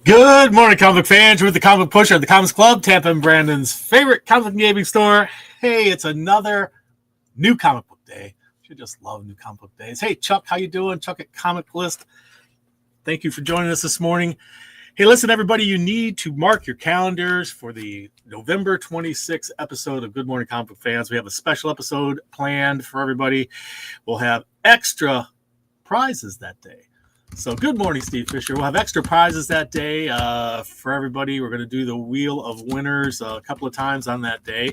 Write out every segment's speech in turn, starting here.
Good morning, comic fans. We're with the Comic Pusher at the Comics Club, Tampa and Brandon's favorite comic and gaming store. Hey, it's another new comic book day. You just love new comic book days. Hey, Chuck, how you doing? Chuck at Comic List. Thank you for joining us this morning. Hey, listen, everybody, you need to mark your calendars for the November 26th episode of Good Morning Comic Book Fans. We have a special episode planned for everybody. We'll have extra prizes that day. So good morning, Steve Fisher. We'll have extra prizes that day for everybody. We're going to do the Wheel of Winners a couple of times on that day.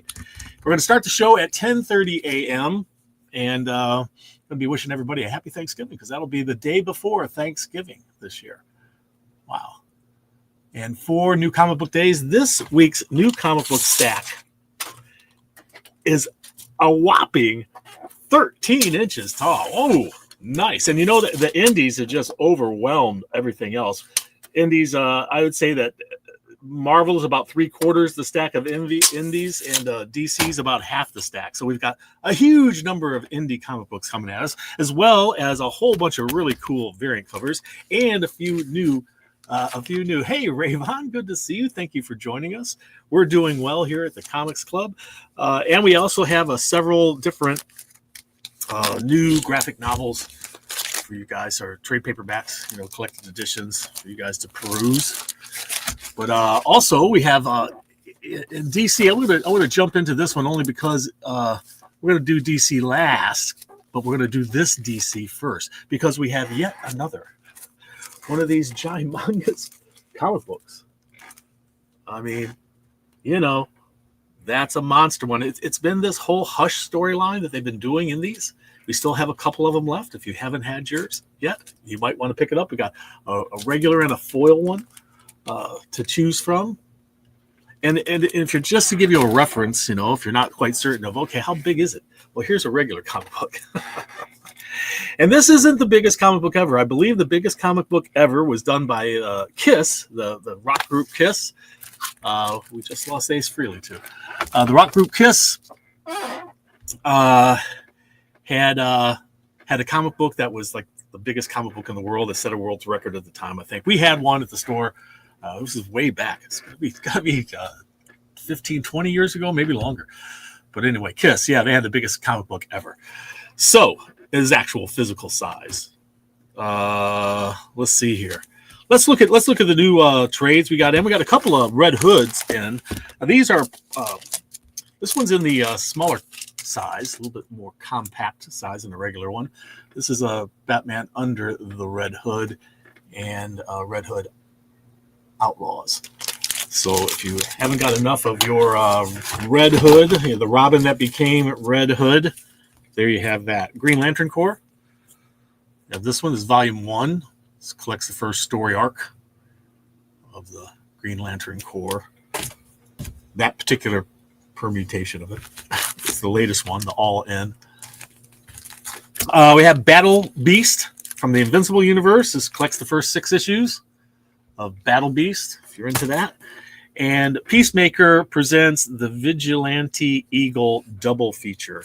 We're going to start the show at 10:30 a.m. And I'm going to be wishing everybody a happy Thanksgiving because that'll be the day before Thanksgiving this year. Wow. And for new comic book days, this week's new comic book stack is a whopping 13 inches tall. Oh, nice. And you know that the indies have just overwhelmed everything else. Indies, I would say that Marvel is about 3/4 the stack of indies, and DC is about half the stack. So we've got a huge number of indie comic books coming at us, as well as a whole bunch of really cool variant covers and a few new. Hey, Rayvon, good to see you. Thank you for joining us. We're doing well here at the Comics Club. And we also have several different new graphic novels for you guys, or trade paperbacks, collected editions for you guys to peruse. But also we have in DC. I want to jump into this one only because we're going to do DC last, but we're going to do this DC first because we have yet another one of these humongous comic books. I mean, that's a monster one. It's been this whole Hush storyline that they've been doing in these. We still have a couple of them left. If you haven't had yours yet, you might want to pick it up. We got a regular and a foil one to choose from. And if you're just to give you a reference, if you're not quite certain of, okay, how big is it? Well, here's a regular comic book. And this isn't the biggest comic book ever. I believe the biggest comic book ever was done by Kiss, the rock group Kiss. We just lost Ace Frehley, too. The rock group Kiss had a comic book that was like the biggest comic book in the world. It set a world record at the time, I think. We had one at the store. This is way back. It's got to be 15, 20 years ago, maybe longer. But anyway, Kiss, yeah, they had the biggest comic book ever. So, is actual physical size. Let's see here. Let's look at the new trades we got in. We got a couple of Red Hoods in. Now, these are this one's in the smaller size, a little bit more compact size than the regular one. This is a Batman Under the Red Hood and Red Hood Outlaws. So if you haven't got enough of your Red Hood, the Robin that became Red Hood, there you have that. Green Lantern Corps. Now this one is Volume 1. This collects the first story arc of the Green Lantern Corps. That particular permutation of it. It's the latest one, the all-in. We have Battle Beast from the Invincible Universe. This collects the first 6 issues of Battle Beast, if you're into that. And Peacemaker presents the Vigilante Eagle double feature.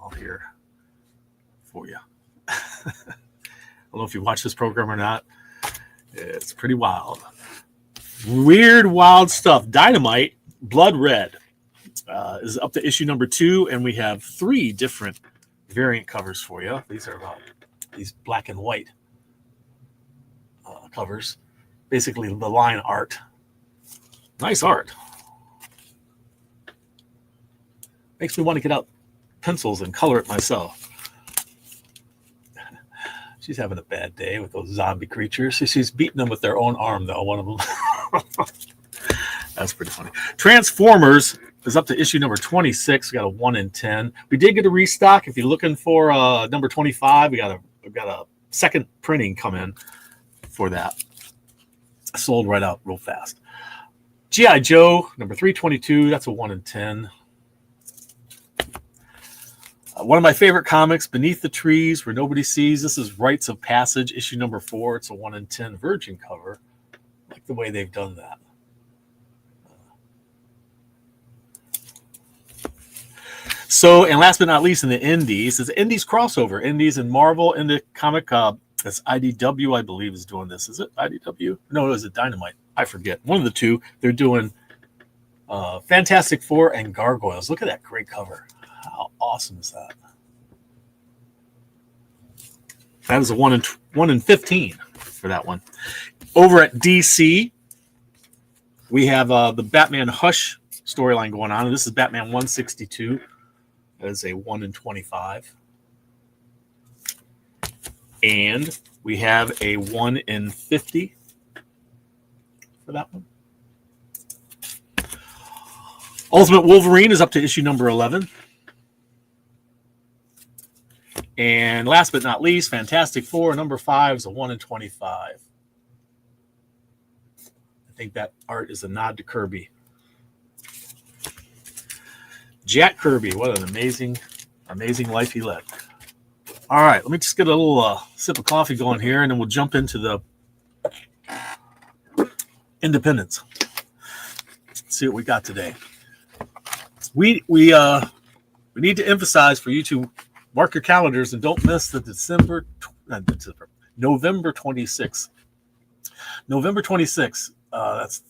All here for you. I don't know if you watch this program or not. It's pretty wild. Weird, wild stuff. Dynamite, Blood Red. Is up to issue number 2, and we have 3 different variant covers for you. These are these black and white covers, basically the line art. Nice art. Makes me want to get out pencils and color it myself. She's having a bad day with those zombie creatures. She's beating them with their own arm, though, one of them. That's pretty funny. Transformers is up to issue number 26. We got a 1 in 10. We did get a restock. If you're looking for number 25, we got a second printing come in for that. Sold right out real fast. G.I. Joe number 322. That's a 1 in 10. One of my favorite comics, Beneath the Trees Where Nobody Sees. This is Rites of Passage, issue number 4. It's a 1 in 10 Virgin cover. I like the way they've done that. So, and last but not least, in the indies, is Indies crossover. Indies and Marvel into comic That's IDW, I believe, is doing this. Is it IDW? No, is it Dynamite? I forget. One of the two. They're doing Fantastic Four and Gargoyles. Look at that great cover. How awesome is that? That is a 1 in 15 for that one. Over at DC, we have the Batman Hush storyline going on. And this is Batman 162. That is a 1 in 25. And we have a 1 in 50 for that one. Ultimate Wolverine is up to issue number 11. And last but not least, Fantastic Four, number 5 is a 1 in 25. I think that art is a nod to Kirby. Jack Kirby, what an amazing, amazing life he led. All right, let me just get a little sip of coffee going here, and then we'll jump into the independents. Let's see what we got today. We need to emphasize for you to mark your calendars and don't miss the November 26th. November 26th. That's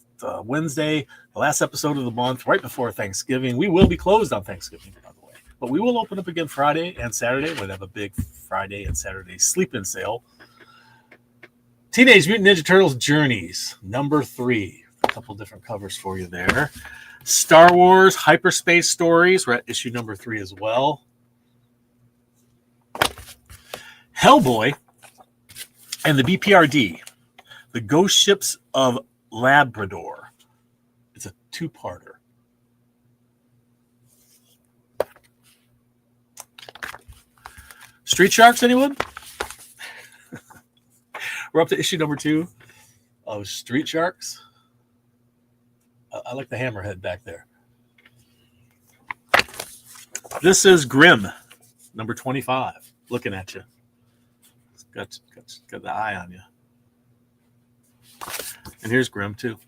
Wednesday, the last episode of the month, right before Thanksgiving. We will be closed on Thanksgiving, by the way, but we will open up again Friday and Saturday. We'll have a big Friday and Saturday sleep-in sale. Teenage Mutant Ninja Turtles Journeys, number 3. A couple different covers for you there. Star Wars Hyperspace Stories. We're at issue number 3 as well. Hellboy and the BPRD, the Ghost Ships of Labrador. It's a 2-parter. Street Sharks, anyone? We're up to issue number 2 of Street Sharks. I like the hammerhead back there. This is Grimm, number 25. Looking at you. Got the eye on you. And here's Grimm, too.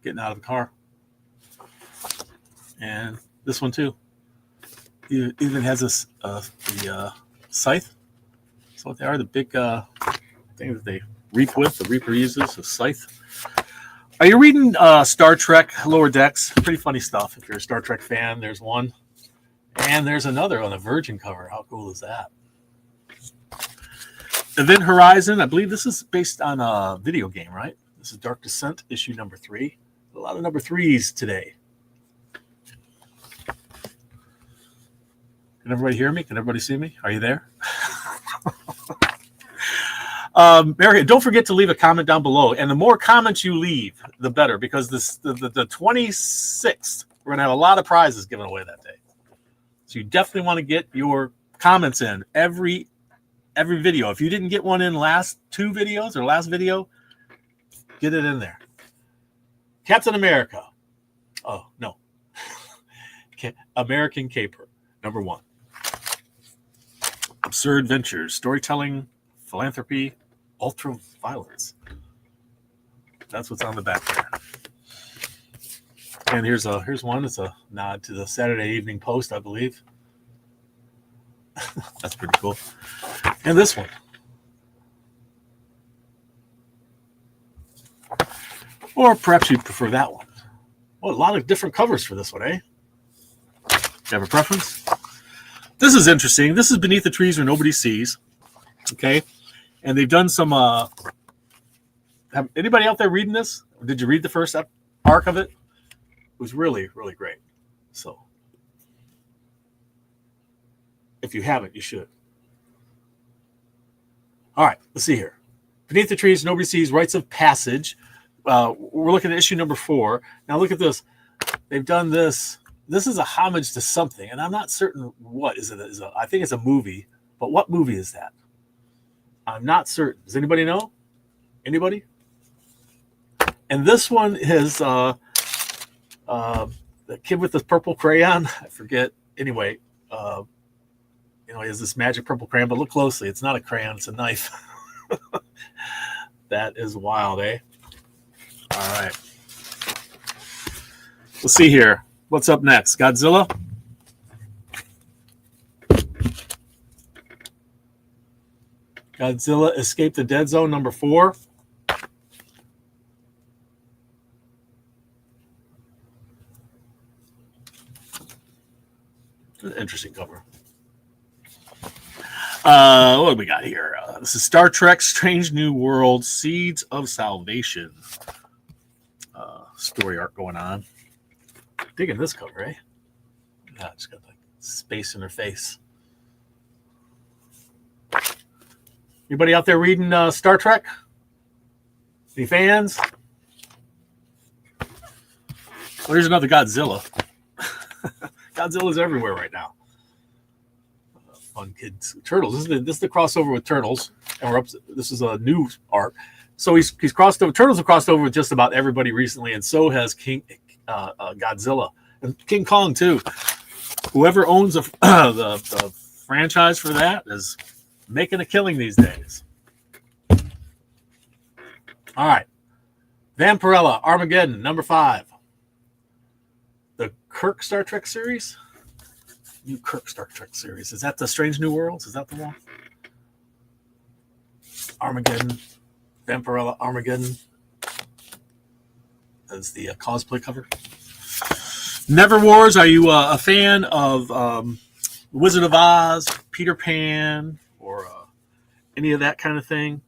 Getting out of the car. And this one, too. He even has the scythe. That's what they are, the big thing that they reap with. The reaper uses a scythe. Are you reading Star Trek Lower Decks? Pretty funny stuff. If you're a Star Trek fan, there's one. And there's another on a Virgin cover. How cool is that? Event Horizon. I believe this is based on a video game, right? This is Dark Descent, issue number 3. A lot of number 3s today. Can everybody hear me? Can everybody see me? Are you there? Mary, don't forget to leave a comment down below. And the more comments you leave, the better, because the 26th, we're going to have a lot of prizes given away that day. So you definitely want to get your comments in every video. If you didn't get one in last 2 videos or last video, get it in there. Captain America. Oh, no. American Caper, number 1. Absurd Ventures, Storytelling, Philanthropy, Ultra Violence. That's what's on the back there. And here's one. It's a nod to the Saturday Evening Post, I believe. That's pretty cool. And this one. Or perhaps you prefer that one. Well, a lot of different covers for this one, eh? Do you have a preference? This is interesting. This is Beneath the Trees Where Nobody Sees. Okay. And they've done some... have anybody out there reading this? Did you read the first arc of it? It was really, really great. So, if you haven't, you should. All right, let's see here. Beneath the Trees, Nobody Sees, Rites of Passage. We're looking at issue number 4. Now look at this. They've done this. This is a homage to something, and I'm not certain what is it. I think it's a movie, but what movie is that? I'm not certain. Does anybody know? Anybody? And this one is the kid with the purple crayon. I forget. Anyway, he has this magic purple crayon, but look closely. It's not a crayon. It's a knife. That is wild, eh? All right. Let's see here. What's up next? Godzilla? Godzilla Escape the Dead Zone number 4. Interesting cover. What do we got here? This is Star Trek Strange New World Seeds of Salvation. Story arc going on. Digging this cover, eh? Yeah, it's got like space in her face. Anybody out there reading Star Trek? Any fans? Well, here's another Godzilla. Godzilla's everywhere right now. Fun kids. Turtles. This is the crossover with Turtles, and we're up. This is a new arc. So he's crossed over. Turtles have crossed over with just about everybody recently, and so has Godzilla and King Kong too. Whoever owns the franchise for that is making a killing these days. All right, Vampirella Armageddon number 5. The Kirk Star Trek series. New Kirk Star Trek series. Is that the Strange New Worlds? Is that the one? Armageddon. Vampirella Armageddon as the cosplay cover. Never Wars. Are you a fan of Wizard of Oz, Peter Pan, or any of that kind of thing?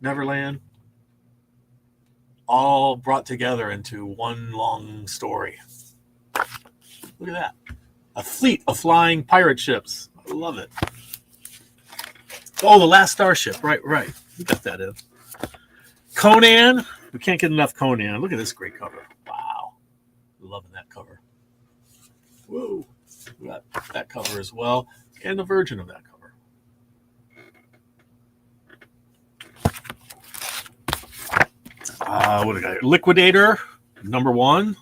Neverland. All brought together into one long story. Look at that. A fleet of flying pirate ships. I love it. Oh, the Last Starship. Right. We got that in. Conan. We can't get enough Conan. Look at this great cover. Wow. Loving that cover. Whoa. We got that cover as well. And the version of that cover. What do we got? Liquidator, number 1.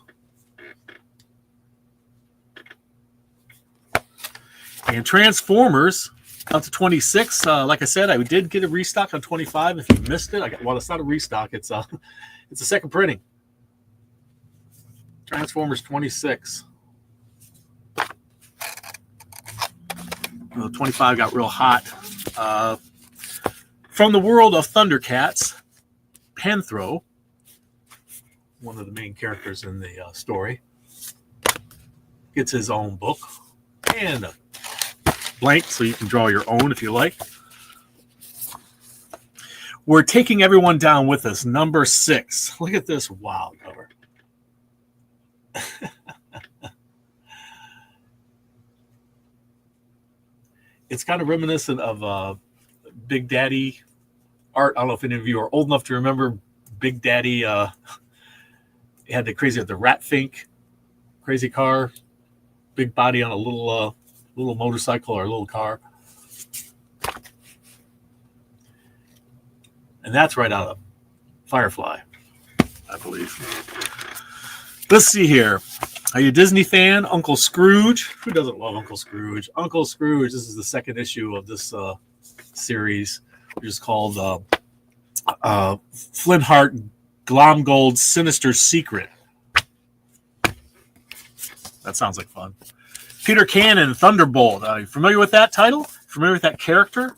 And Transformers up to 26. Like I said, I did get a restock on 25. If you missed it, it's not a restock. It's a second printing. Transformers 26. 25 got real hot. From the world of Thundercats, Panthro, one of the main characters in the story, gets his own book and a blank so you can draw your own if you like. We're taking everyone down with us. Number 6. Look at this wild cover. It's kind of reminiscent of Big Daddy art. I don't know if any of you are old enough to remember Big Daddy. He had the Rat Fink crazy car, big body on a little motorcycle or a little car. And that's right out of Firefly, I believe. Let's see here. Are you a Disney fan? Uncle Scrooge. Who doesn't love Uncle Scrooge? Uncle Scrooge. This is the second issue of this series, which is called Flintheart Glomgold's Sinister Secret. That sounds like fun. Peter Cannon, Thunderbolt. Are you familiar with that title? Familiar with that character?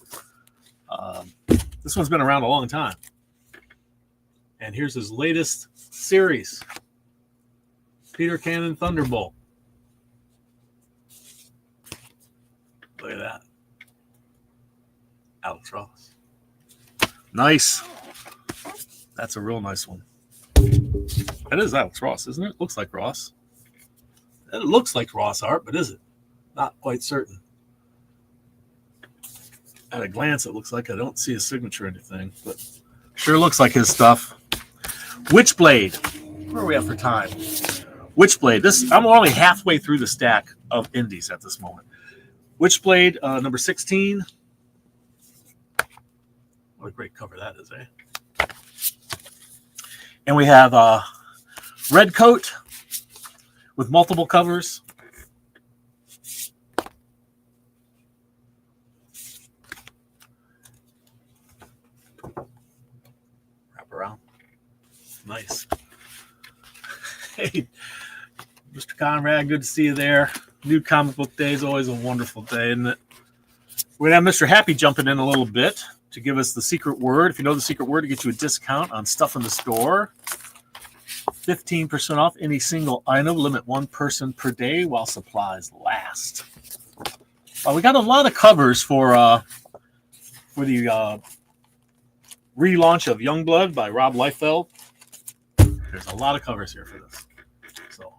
This one's been around a long time. And here's his latest series. Peter Cannon, Thunderbolt. Look at that. Alex Ross. Nice. That's a real nice one. That is Alex Ross, isn't it? Looks like Ross. It looks like Ross art, but is it? Not quite certain. At a glance, it looks like I don't see a signature or anything, but sure looks like his stuff. Witchblade. Where are we at for time? Witchblade. I'm only halfway through the stack of indies at this moment. Witchblade, number 16. What a great cover that is, eh? And we have Red Coat with multiple covers. Wrap around. Nice. Hey, Mr. Conrad, good to see you there. New comic book day is always a wonderful day, isn't it? We're going to have Mr. Happy jumping in a little bit to give us the secret word. If you know the secret word, to get you a discount on stuff in the store. 15% off any single item. Limit one person per day while supplies last. We got a lot of covers for the relaunch of Youngblood by Rob Liefeld. There's a lot of covers here for this. So,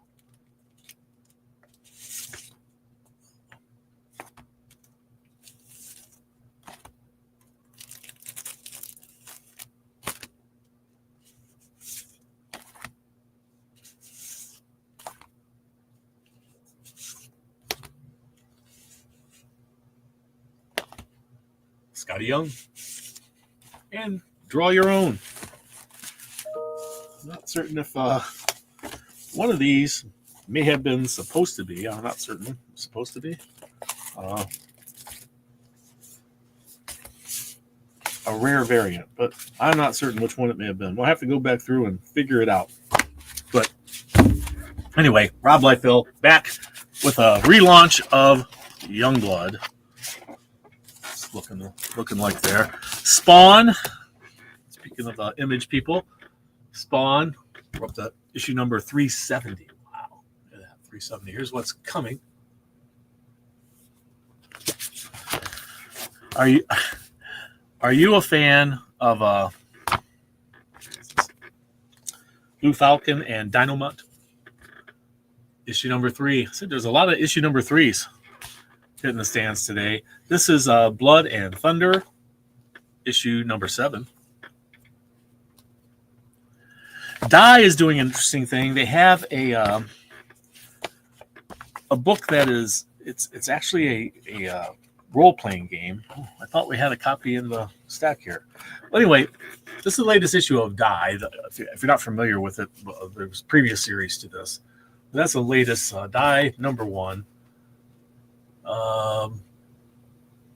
Scotty Young, and draw your own. I'm not certain if one of these may have been supposed to be. I'm not certain. Supposed to be a rare variant, but I'm not certain which one it may have been. We'll have to go back through and figure it out. But anyway, Rob Liefeld back with a relaunch of Youngblood. It's looking like there. Spawn. Speaking of image people, Spawn. We're up to issue number 370. Wow, look at that, 370. Here's what's coming. Are you a fan of Blue Falcon and Dynamite? Issue number 3. I said there's a lot of issue number 3s hitting the stands today. This is Blood and Thunder, issue number 7. Die is doing an interesting thing. They have a book that is it's actually a role-playing game. Oh, I thought we had a copy in the stack here. Well, anyway, this is the latest issue of Die. If you're not familiar with it, there's previous series to this. But that's the latest Die number 1.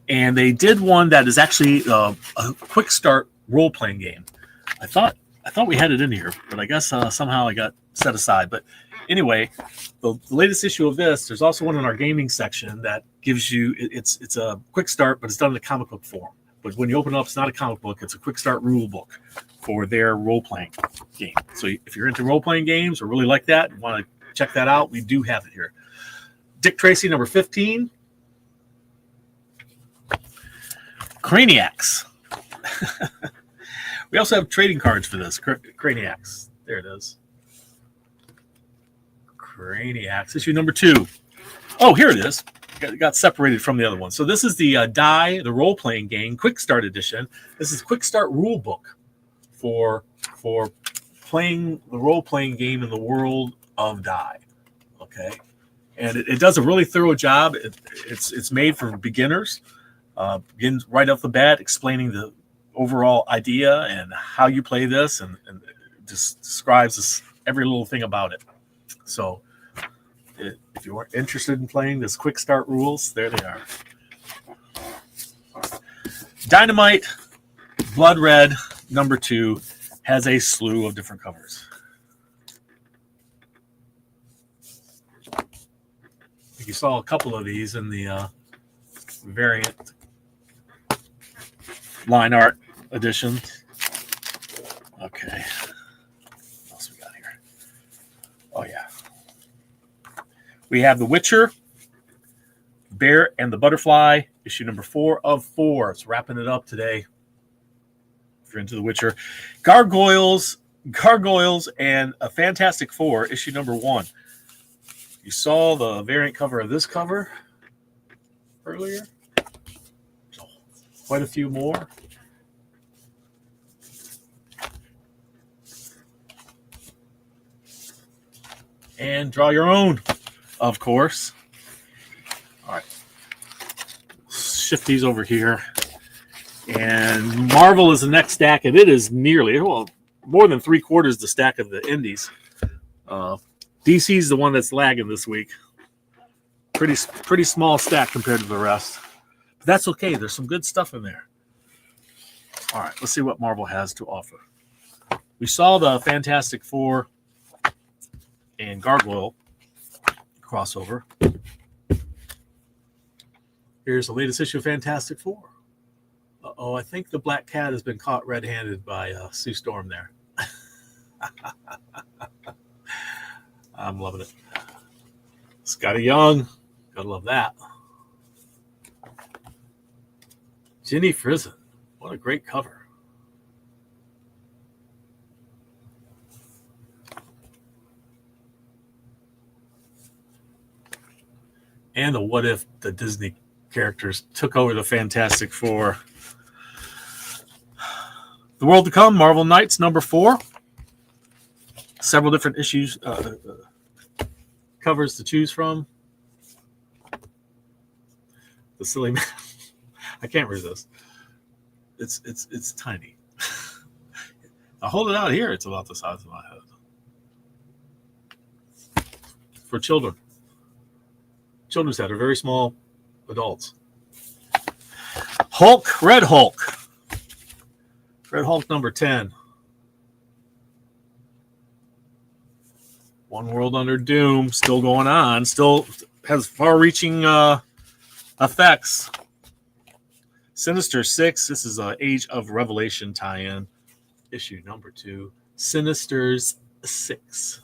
And they did one that is actually a quick start role-playing game. I thought we had it in here, but I guess somehow I got set aside. But anyway, the latest issue of this, there's also one in our gaming section that gives you, it's a quick start, but it's done in a comic book form. But when you open it up, it's not a comic book, it's a quick start rule book for their role-playing game. So if you're into role-playing games or really like that and want to check that out, we do have it here. Dick Tracy, number 15. Craniacs. We also have trading cards for this. Craniacs. There it is. Craniacs. Issue number 2. Oh, here it is. Got separated from the other one. So this is the Die, the role-playing game, Quick Start Edition. This is Quick Start Rule Book for playing the role-playing game in the world of Die. Okay? And it does a really thorough job. It's made for beginners. Begins right off the bat explaining the overall idea and how you play this, and just describes every little thing about it. So if you are interested in playing this quick start rules, there they are. Dynamite Blood Red number 2 has a slew of different covers. I think you saw a couple of these in the variant line art edition. Okay. What else we got here? Oh, yeah. We have The Witcher, Bear and the Butterfly, issue number 4 of 4. It's wrapping it up today. If you're into The Witcher. Gargoyles, and a Fantastic Four, issue number 1. You saw the variant cover of this cover earlier. Quite a few more. And draw your own, of course. All right. Shift these over here. And Marvel is the next stack, and it is nearly, well, more than 3/4 the stack of the indies. DC's the one that's lagging this week. Pretty small stack compared to the rest. But that's okay. There's some good stuff in there. All right, let's see what Marvel has to offer. We saw the Fantastic Four and Gargoyle crossover. Here's the latest issue of Fantastic Four. I think the Black Cat has been caught red-handed by Sue Storm there. I'm loving it. Scotty Young. Gotta love that. Ginny Frizen. What a great cover. And the what if the Disney characters took over the Fantastic Four. The World to Come, Marvel Knights, number 4. Several different issues, covers to choose from. The silly man. I can't resist. It's tiny. I hold it out here. It's about the size of my head. For children. Children's head are very small adults. Hulk, Red Hulk. Red Hulk number 10. One World Under Doom, still going on, still has far-reaching effects. Sinister 6, this is an Age of Revelation tie-in. Issue number 2, Sinisters 6.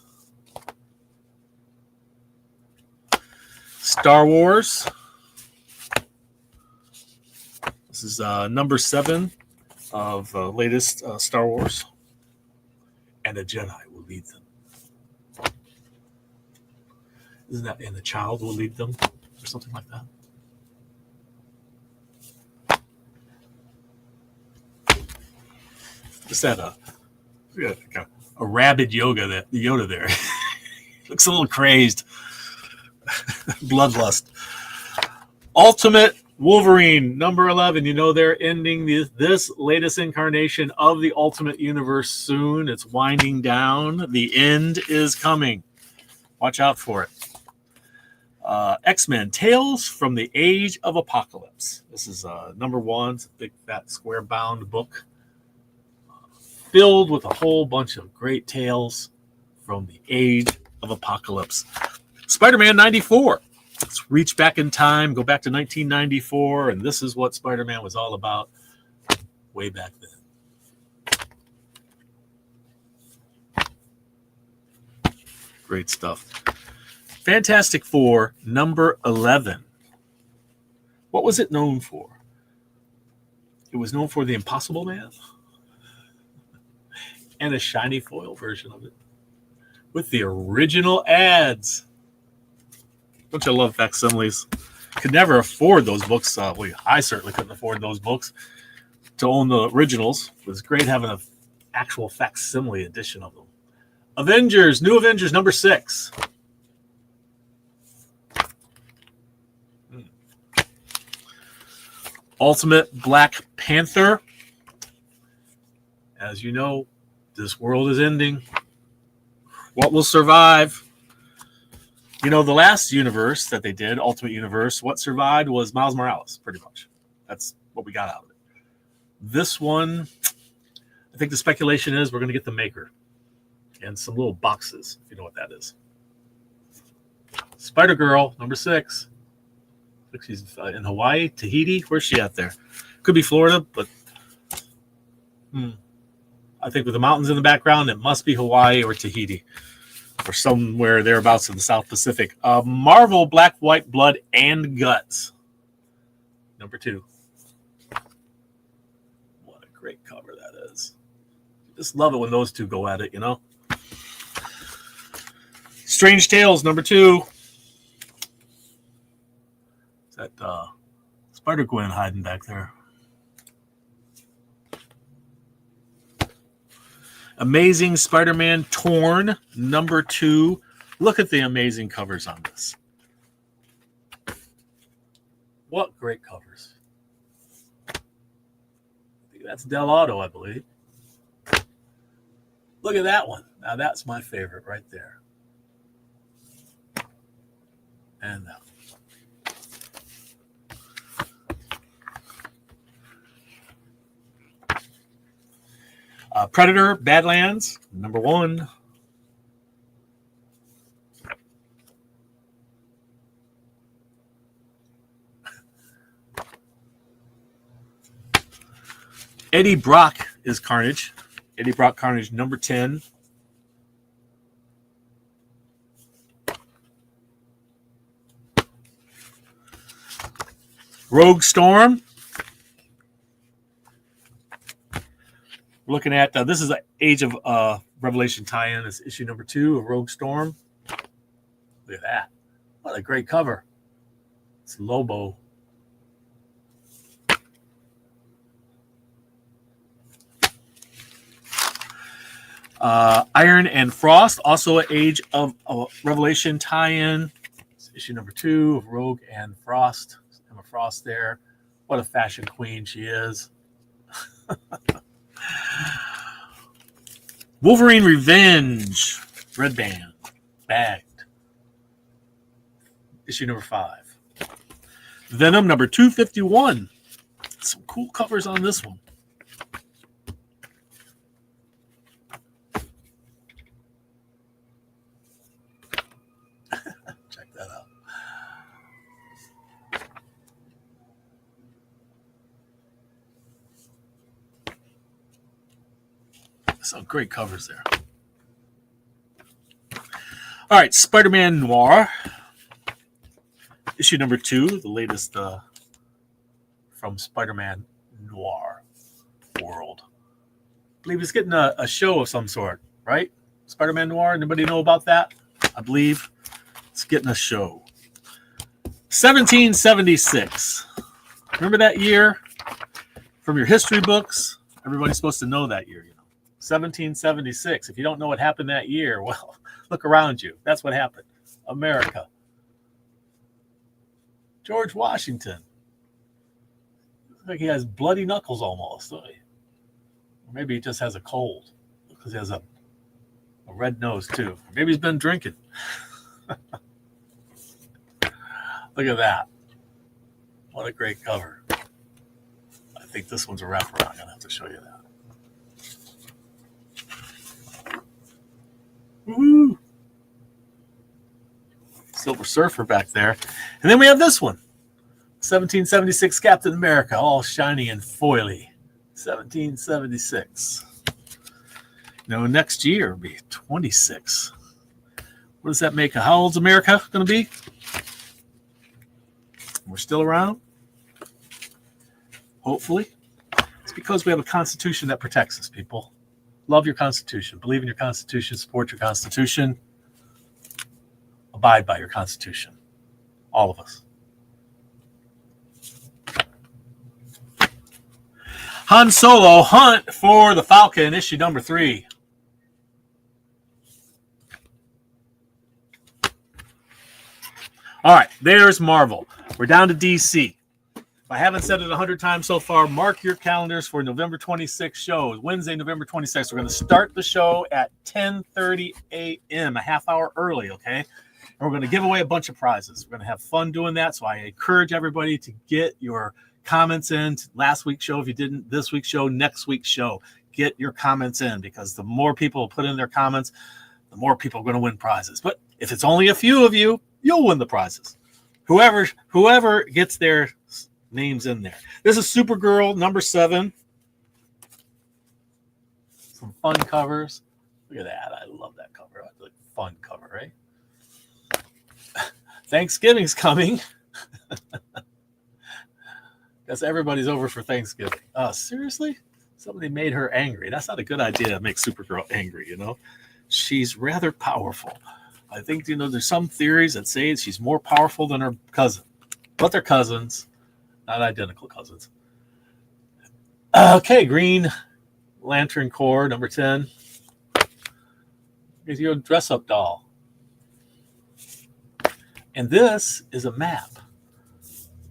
Star Wars. This is number 7 of the latest Star Wars. And a Jedi will lead them. Isn't that, and the child will lead them? Or something like that. Just had a rabid Yoda there. Looks a little crazed. Bloodlust. Ultimate Wolverine, number 11. You know they're ending this latest incarnation of the Ultimate Universe soon. It's winding down. The end is coming. Watch out for it. X-Men, Tales from the Age of Apocalypse. This is number 1. It's a big, fat, square-bound book filled with a whole bunch of great tales from the Age of Apocalypse. Spider-Man 94. Let's reach back in time, go back to 1994, and this is what Spider-Man was all about way back then. Great stuff. Fantastic Four, number 11. What was it known for? It was known for the Impossible Man and a shiny foil version of it with the original ads. Don't you love facsimiles? Could never afford those books. I certainly couldn't afford those books to own the originals. It was great having an actual facsimile edition of them. Avengers, New Avengers, number 6. Ultimate Black Panther. As you know, this world is ending. What will survive? You know, the last universe that they did, Ultimate Universe, what survived was Miles Morales, pretty much. That's what we got out of it. This one, I think the speculation is we're going to get the Maker and some little boxes, if you know what that is. Spider-Girl, number 6. Looks like she's in Hawaii, Tahiti. Where's she at there? Could be Florida, but I think with the mountains in the background, it must be Hawaii or Tahiti or somewhere thereabouts in the South Pacific. Marvel Black, White, Blood, and Guts. Number 2. What a great cover that is. Just love it when those two go at it, you know? Strange Tales, number 2. Is that Spider-Gwen hiding back there? Amazing Spider-Man Torn, number 2. Look at the amazing covers on this. What great covers. That's Del Auto, I believe. Look at that one. Now that's my favorite right there. And that one. Predator, Badlands, number 1. Eddie Brock is Carnage. Eddie Brock Carnage number 10. Rogue Storm. We're looking at this is an Age of Revelation tie-in. It's issue number 2 of Rogue Storm. Look at that. What a great cover. It's Lobo. Iron and Frost, also an Age of Revelation tie-in. It's issue number 2 of Rogue and Frost. Emma Frost there. What a fashion queen she is. Wolverine Revenge. Red Band. Bagged. Issue number 5. Venom number 251. Some cool covers on this one. Check that out. Some great covers there. All right, Spider-Man Noir. Issue number 2, the latest from Spider-Man Noir world. I believe it's getting a show of some sort, right? Spider-Man Noir, anybody know about that? I believe it's getting a show. 1776. Remember that year from your history books? Everybody's supposed to know that year, you know. 1776. If you don't know what happened that year, well, look around you. That's what happened. America. George Washington. Looks like he has bloody knuckles almost. Or maybe he just has a cold because he has a red nose too. Maybe he's been drinking. Look at that. What a great cover. I think this one's a wraparound. I'm going to have to show you that. Woo! Silver Surfer back there. And then we have this one. 1776 Captain America, all shiny and foily. 1776. No, next year will be 26. What does that make? How old's America going to be? We're still around? Hopefully. It's because we have a Constitution that protects us, people. Love your Constitution. Believe in your Constitution. Support your Constitution. Abide by your Constitution. All of us. Han Solo, Hunt for the Falcon, issue number 3. All right, there's Marvel. We're down to DC. If I haven't said it 100 times so far, mark your calendars for November 26th shows. Wednesday, November 26th. We're going to start the show at 10:30 a.m., a half hour early, okay? And we're going to give away a bunch of prizes. We're going to have fun doing that, so I encourage everybody to get your comments in. Last week's show, if you didn't, this week's show, next week's show. Get your comments in, because the more people put in their comments, the more people are going to win prizes. But if it's only a few of you, you'll win the prizes. Whoever gets their names in there. This is Supergirl number 7. Some fun covers. Look at that. I love that cover. That's a fun cover, right? Thanksgiving's coming. Guess everybody's over for Thanksgiving. Seriously? Somebody made her angry. That's not a good idea to make Supergirl angry, you know? She's rather powerful. I think, you know, there's some theories that say she's more powerful than her cousin. But they're cousins, not identical cousins. Okay, Green Lantern Corps, number 10. Here's your dress-up doll. And this is a map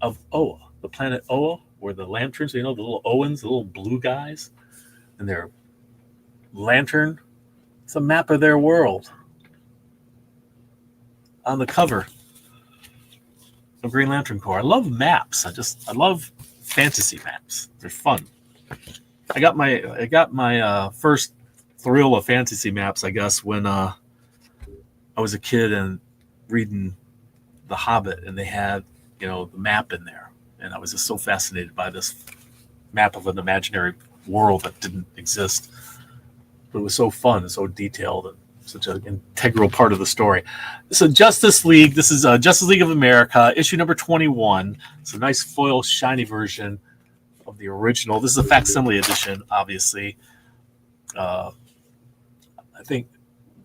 of Oa, the planet Oa, where the lanterns, you know, the little Owens, the little blue guys, and their lantern. It's a map of their world. On the cover of Green Lantern Corps. I love maps. I love fantasy maps. They're fun. I got my first thrill of fantasy maps, I guess, when I was a kid and reading The Hobbit, and they had, you know, the map in there, and I was just so fascinated by this map of an imaginary world that didn't exist. But it was so fun and so detailed and such an integral part of the story. So Justice League, this is Justice League of America, issue number 21. It's a nice foil, shiny version of the original. This is a facsimile edition, obviously. I think,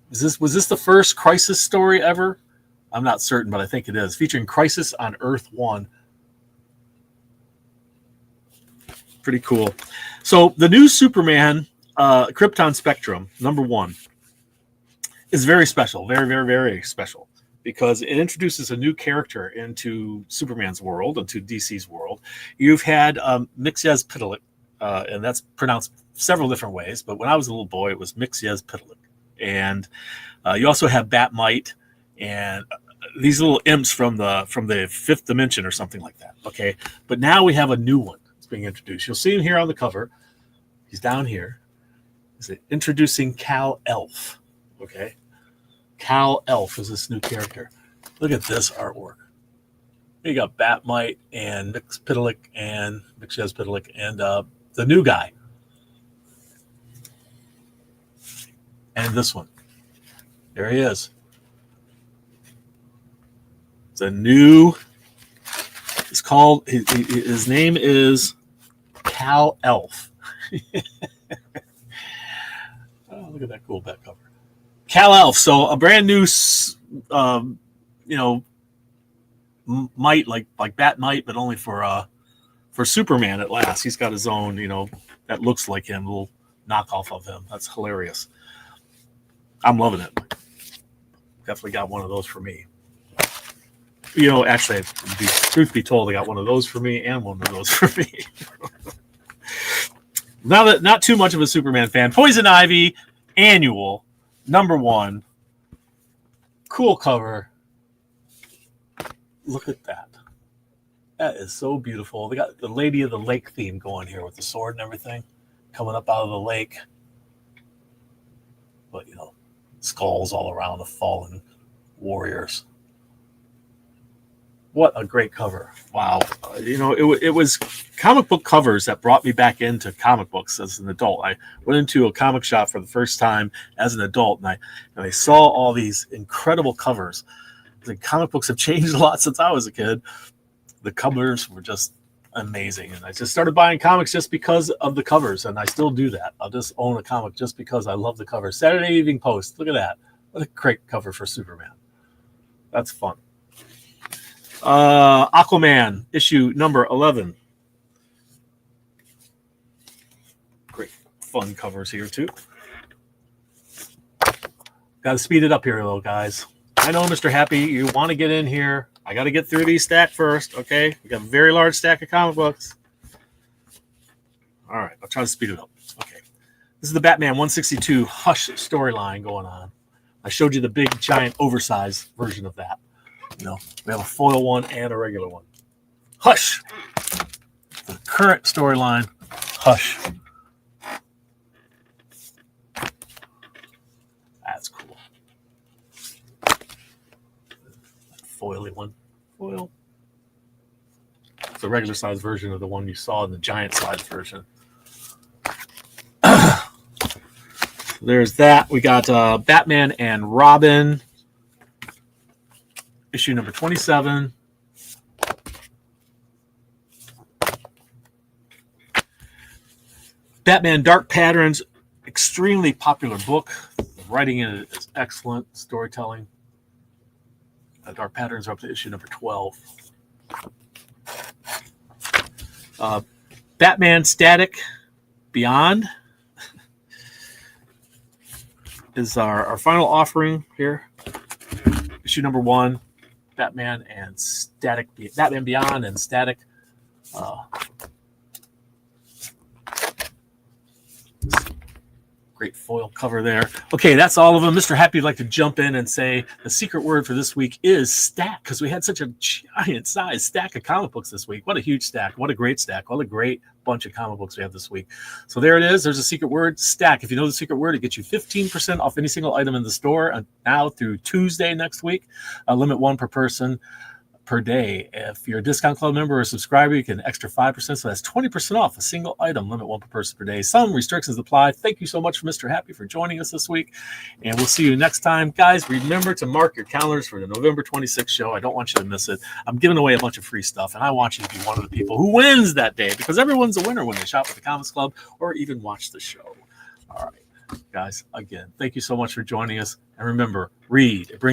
was this the first Crisis story ever? I'm not certain, but I think it is. Featuring Crisis on Earth 1. Pretty cool. So the new Superman, Krypton Spectrum, number 1, is very special. Very, very, very special. Because it introduces a new character into Superman's world, into DC's world. You've had Mxyzptlk, and that's pronounced several different ways, but when I was a little boy, it was Mxyzptlk. And you also have Batmite and these little imps from the fifth dimension or something like that. Okay, but now we have a new one that's being introduced. You'll see him here on the cover. He's down here. Is it introducing Kal-Elf? Okay, Kal-Elf is this new character. Look at this artwork. You got Batmite and Mxyzptlk and the new guy. And this one. There he is. It's a new. It's called. His name is Kal-Elf. Oh, look at that cool back cover. Kal-Elf. So a brand new, might like Batmite, but only for Superman at last. He's got his own, that looks like him, a little knockoff of him. That's hilarious. I'm loving it. Definitely got one of those for me. Actually, truth be told, I got one of those for me and one of those for me. Now that not too much of a Superman fan, Poison Ivy Annual number 1. Cool cover. Look at that. That is so beautiful. They got the Lady of the Lake theme going here with the sword and everything coming up out of the lake. But, skulls all around the fallen warriors. What a great cover. Wow. It was comic book covers that brought me back into comic books as an adult. I went into a comic shop for the first time as an adult, and I saw all these incredible covers. The comic books have changed a lot since I was a kid. The covers were just amazing. And I just started buying comics just because of the covers, and I still do that. I'll just own a comic just because I love the cover. Saturday Evening Post. Look at that. What a great cover for Superman. That's fun. Aquaman, issue number 11. Great fun covers here, too. Got to speed it up here, though, guys. I know, Mr. Happy, you want to get in here. I got to get through these stack first, okay? We got a very large stack of comic books. All right, I'll try to speed it up. Okay. This is the Batman 162 Hush storyline going on. I showed you the big, giant, oversized version of that. We have a foil one and a regular one. Hush! The current storyline, Hush. That's cool. Foily one. Foil. It's a regular size version of the one you saw in the giant size version. There's that. We got Batman and Robin. Issue number 27. Batman Dark Patterns, extremely popular book. The writing in it is excellent. Storytelling. Dark Patterns are up to issue number 12. Batman Static Beyond is our final offering here. Issue number 1. Batman Beyond and Static. Great foil cover there. Okay, that's all of them. Mr. Happy would like to jump in and say the secret word for this week is stack, because we had such a giant size stack of comic books this week. What a huge stack. What a great stack. What a great bunch of comic books we have this week. So there it is. There's a secret word, stack. If you know the secret word, it gets you 15% off any single item in the store now through Tuesday next week. Limit 1 per person. per day. If you're a Discount Club member or a subscriber, you get an extra 5%, so that's 20% off a single item. Limit 1 per person per day. Some restrictions apply. Thank you so much, Mr. Happy, for joining us this week, and we'll see you next time. Guys, remember to mark your calendars for the November 26th show. I don't want you to miss it. I'm giving away a bunch of free stuff, and I want you to be one of the people who wins that day, because everyone's a winner when they shop at the Comics Club or even watch the show. All right, guys, again, thank you so much for joining us, and remember, read. It brings